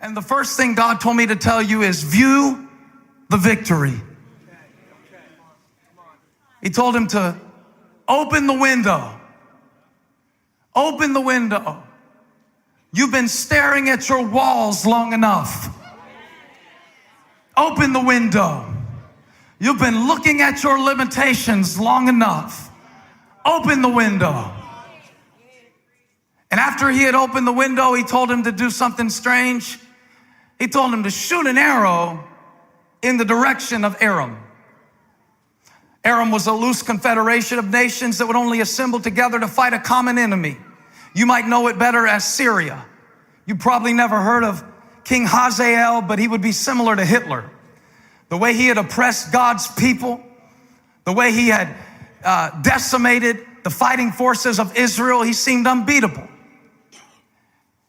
And the first thing God told me to tell you is view the victory. He told him to open the window. Open the window. You've been staring at your walls long enough. Open the window. You've been looking at your limitations long enough. Open the window. And after he had opened the window, he told him to do something strange. He told him to shoot an arrow in the direction of Aram. Aram was a loose confederation of nations that would only assemble together to fight a common enemy. You might know it better as Syria. You probably never heard of King Hazael, but he would be similar to Hitler. The way he had oppressed God's people, the way he had decimated the fighting forces of Israel, he seemed unbeatable.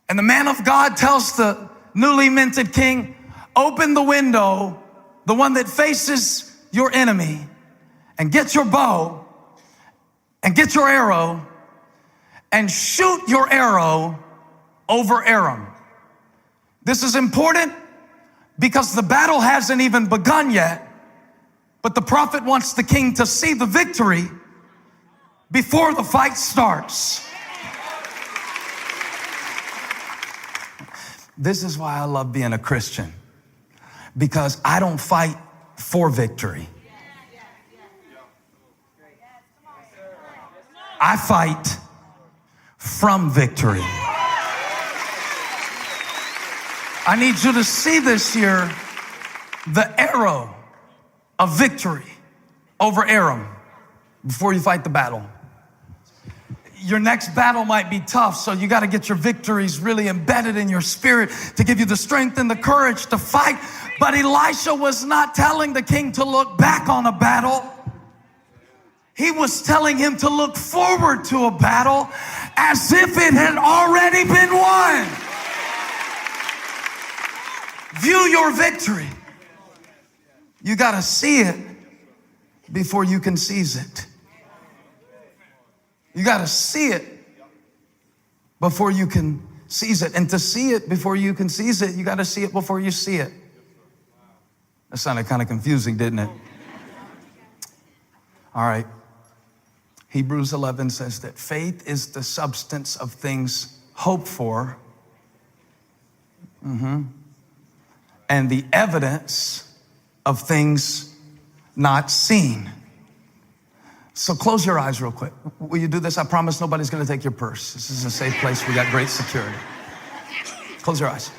And the man of God tells the newly minted king, open the window, the one that faces your enemy, and get your bow and get your arrow and shoot your arrow over Aram. This is important because the battle hasn't even begun yet, but the prophet wants the king to see the victory before the fight starts. This is why I love being a Christian, because I don't fight for victory. I fight from victory. I need you to see this year the arrow of victory over Aram before you fight the battle. Your next battle might be tough, so you got to get your victories really embedded in your spirit to give you the strength and the courage to fight. But Elisha was not telling the king to look back on a battle. He was telling him to look forward to a battle as if it had already been won. View your victory. You got to see it before you can seize it. You got to see it before you can seize it. And to see it before you can seize it, you got to see it before you see it. That sounded kind of confusing, didn't it? All right. Hebrews 11 says that faith is the substance of things hoped for, and the evidence of things not seen. So close your eyes real quick. Will you do this? I promise nobody's going to take your purse. This is a safe place. We got great security. Close your eyes.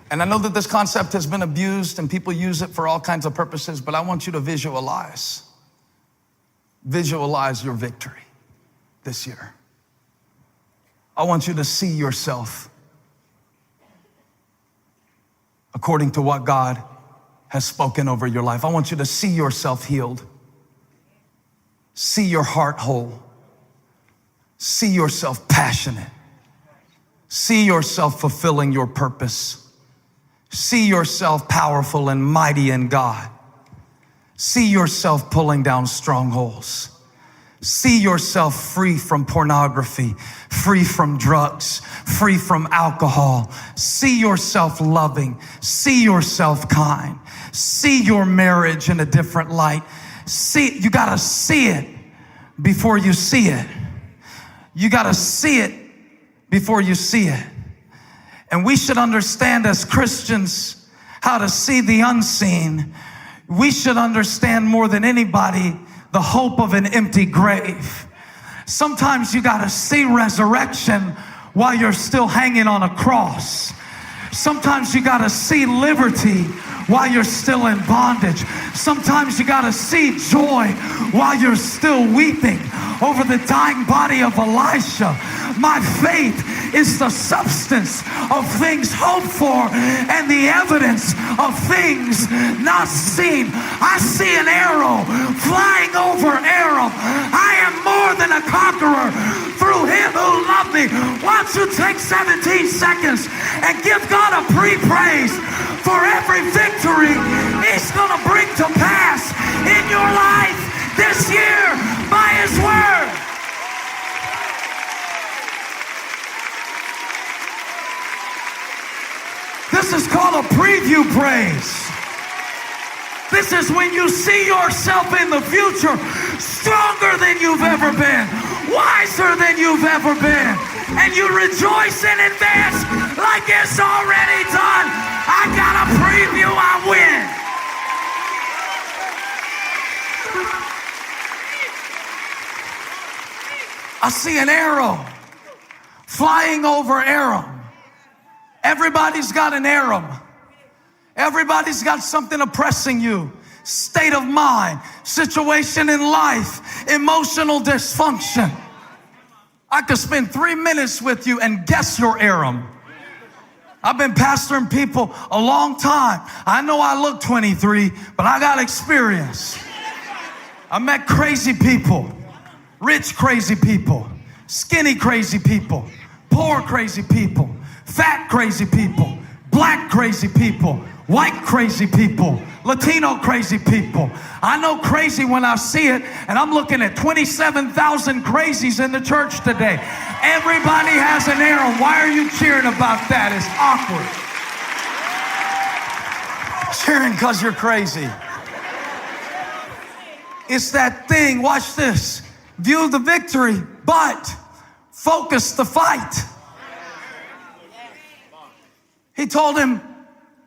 And I know that this concept has been abused and people use it for all kinds of purposes, but I want you to visualize your victory this year. I want you to see yourself according to what God has spoken over your life. I want you to see yourself healed. See your heart whole. See yourself passionate. See yourself fulfilling your purpose. See yourself powerful and mighty in God. See yourself pulling down strongholds. See yourself free from pornography, free from drugs, free from alcohol. See yourself loving. See yourself kind. See your marriage in a different light. You gotta see it before you see it. You gotta see it before you see it. And we should understand as Christians how to see the unseen. We should understand more than anybody the hope of an empty grave. Sometimes you gotta see resurrection while you're still hanging on a cross. Sometimes you gotta see liberty while you're still in bondage. Sometimes you gotta see joy while you're still weeping over the dying body of Elisha. My faith is the substance of things hoped for and the evidence of things not seen. I see an arrow flying over Aram. I am more than a conqueror through him who loved me. Why don't you take 17 seconds and give God a pre-praise for every victory he's going to bring to pass in your life this year by his word. This is called a preview praise. This is when you see yourself in the future stronger than you've ever been, wiser than you've ever been, and you rejoice in advance like it's already done. I got a preview, I win. I see an arrow flying over Aram. Everybody's got an Aram. Everybody's got something oppressing you. State of mind, situation in life, emotional dysfunction. I could spend 3 minutes with you and guess your Aram. I've been pastoring people a long time. I know I look 23, but I got experience. I met crazy people, rich crazy people, skinny crazy people, poor crazy people, fat crazy people, black crazy people, white crazy people, Latino crazy people. I know crazy when I see it, and I'm looking at 27,000 crazies in the church today. Everybody has an arrow. Why are you cheering about that? It's awkward. Cheering because you're crazy. It's that thing, watch this. View the victory, but focus the fight. He told him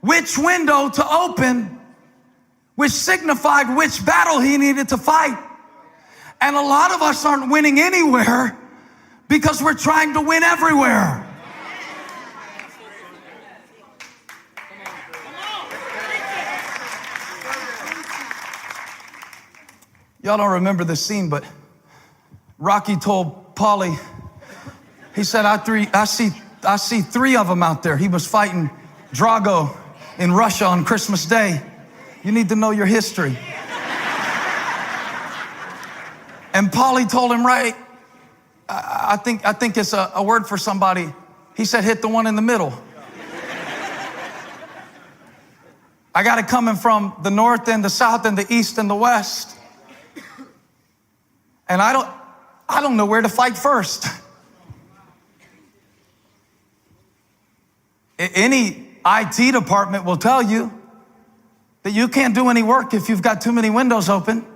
which window to open, which signified which battle he needed to fight. And a lot of us aren't winning anywhere because we're trying to win everywhere. Y'all don't remember this scene, but Rocky told Paulie, he said, I see 3 of them out there. He was fighting Drago in Russia on Christmas Day. You need to know your history. And Paulie told him, right, I think it's a word for somebody. He said, hit the one in the middle. I got it coming from the north and the south and the east and the west. And I don't know where to fight first. Any IT department will tell you that you can't do any work if you've got too many windows open.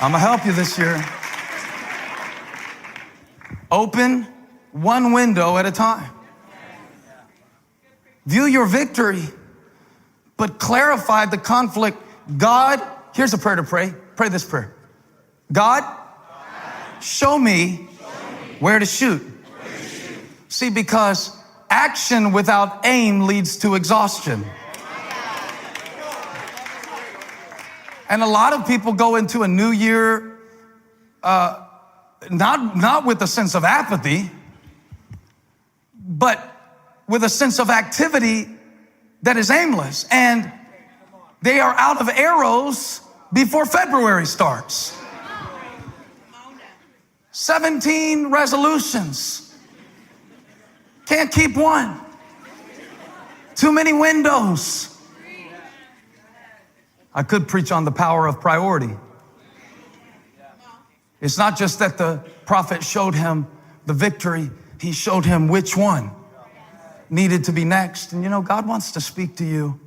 I'm gonna help you this year. Open one window at a time. View your victory, but clarify the conflict. God, here's a prayer to pray. Pray this prayer. God, show me where to shoot. See, because action without aim leads to exhaustion. And a lot of people go into a new year not with a sense of apathy, but with a sense of activity that is aimless. And they are out of arrows before February starts. 17 resolutions. Can't keep one. Too many windows. I could preach on the power of priority. It's not just that the prophet showed him the victory, he showed him which one needed to be next. And you know, God wants to speak to you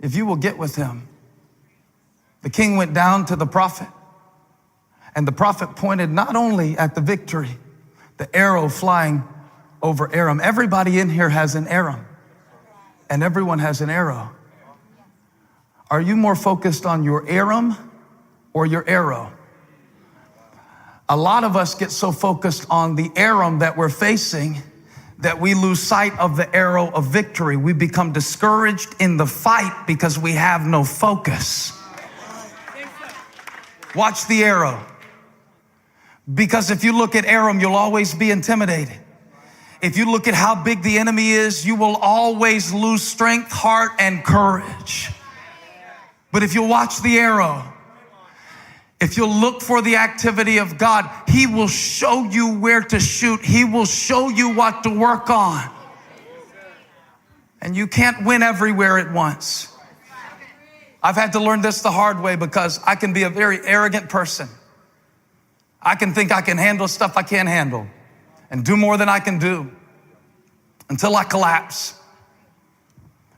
if you will get with him. The king went down to the prophet, and the prophet pointed not only at the victory, the arrow flying over Aram. Everybody in here has an Aram, and everyone has an arrow. Are you more focused on your Aram or your arrow? A lot of us get so focused on the Aram that we're facing that we lose sight of the arrow of victory. We become discouraged in the fight because we have no focus. Watch the arrow. Because if you look at Aram, you'll always be intimidated. If you look at how big the enemy is, you will always lose strength, heart, and courage. But if you watch the arrow, if you'll look for the activity of God, he will show you where to shoot. He will show you what to work on. And you can't win everywhere at once. I've had to learn this the hard way because I can be a very arrogant person. I can think I can handle stuff I can't handle and do more than I can do until I collapse.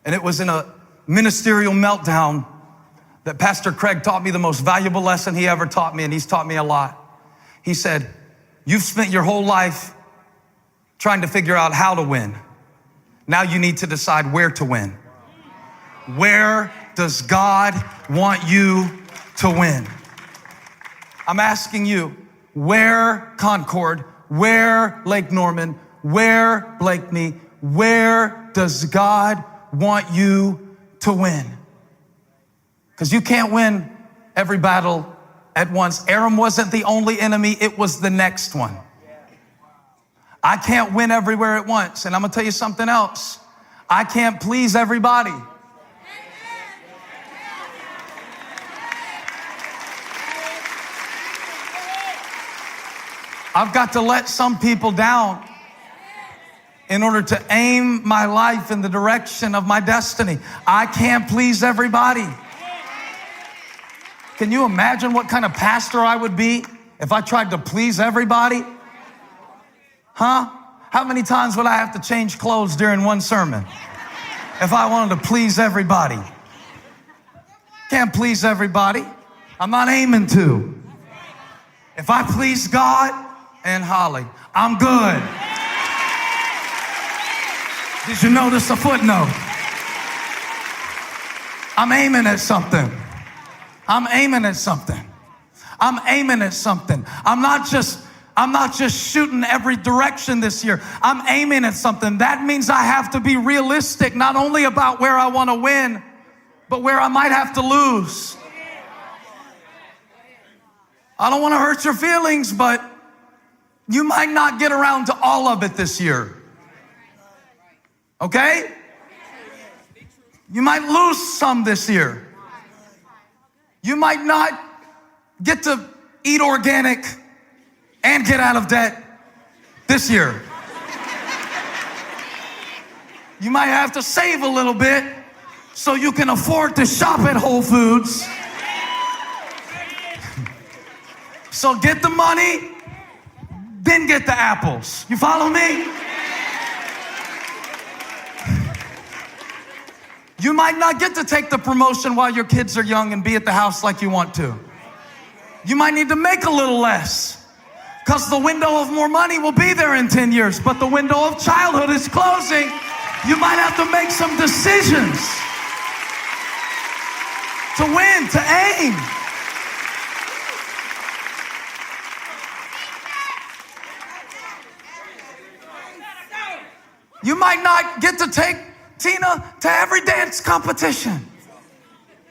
And it was in a ministerial meltdown that Pastor Craig taught me the most valuable lesson he ever taught me, and he's taught me a lot. He said, you've spent your whole life trying to figure out how to win. Now you need to decide where to win. Where does God want you to win? I'm asking you, where Concord, where Lake Norman, where Blakeney, where does God want you to win? Because you can't win every battle at once. Aram wasn't the only enemy, it was the next one. I can't win everywhere at once. And I'm gonna tell you something else. I can't please everybody. I've got to let some people down in order to aim my life in the direction of my destiny. I can't please everybody. Can you imagine what kind of pastor I would be if I tried to please everybody? Huh? How many times would I have to change clothes during one sermon if I wanted to please everybody? Can't please everybody. I'm not aiming to. If I please God and Holly, I'm good. Did you notice a footnote? I'm aiming at something. I'm aiming at something. I'm aiming at something. I'm not just shooting every direction this year. I'm aiming at something. That means I have to be realistic, not only about where I want to win, but where I might have to lose. I don't want to hurt your feelings, but you might not get around to all of it this year. Okay? You might lose some this year. You might not get to eat organic and get out of debt this year. You might have to save a little bit so you can afford to shop at Whole Foods. So get the money, then get the apples. You follow me? You might not get to take the promotion while your kids are young and be at the house like you want to. You might need to make a little less because the window of more money will be there in 10 years, but the window of childhood is closing. You might have to make some decisions to win, to aim. You might not get to take Tina to every dance competition.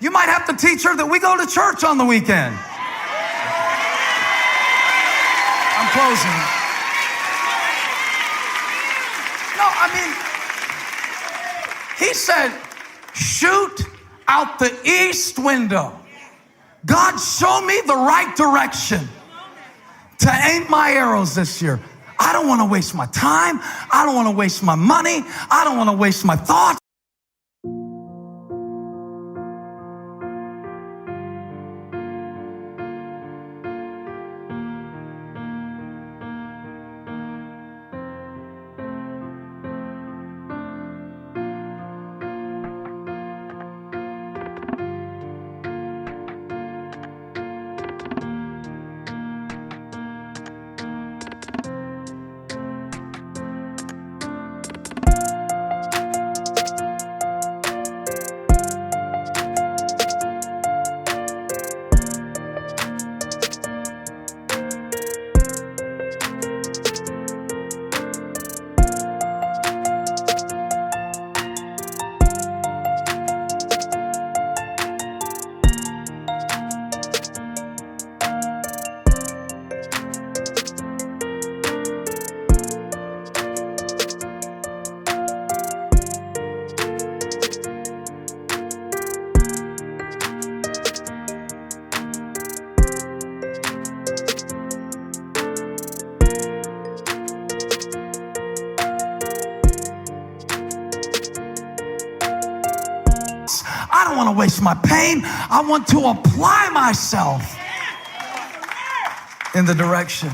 You might have to teach her that we go to church on the weekend. I'm closing. No, I mean, he said, shoot out the east window. God, show me the right direction to aim my arrows this year. I don't want to waste my time. I don't want to waste my money. I don't want to waste my thoughts. I don't want to waste my pain. I want to apply myself. in the direction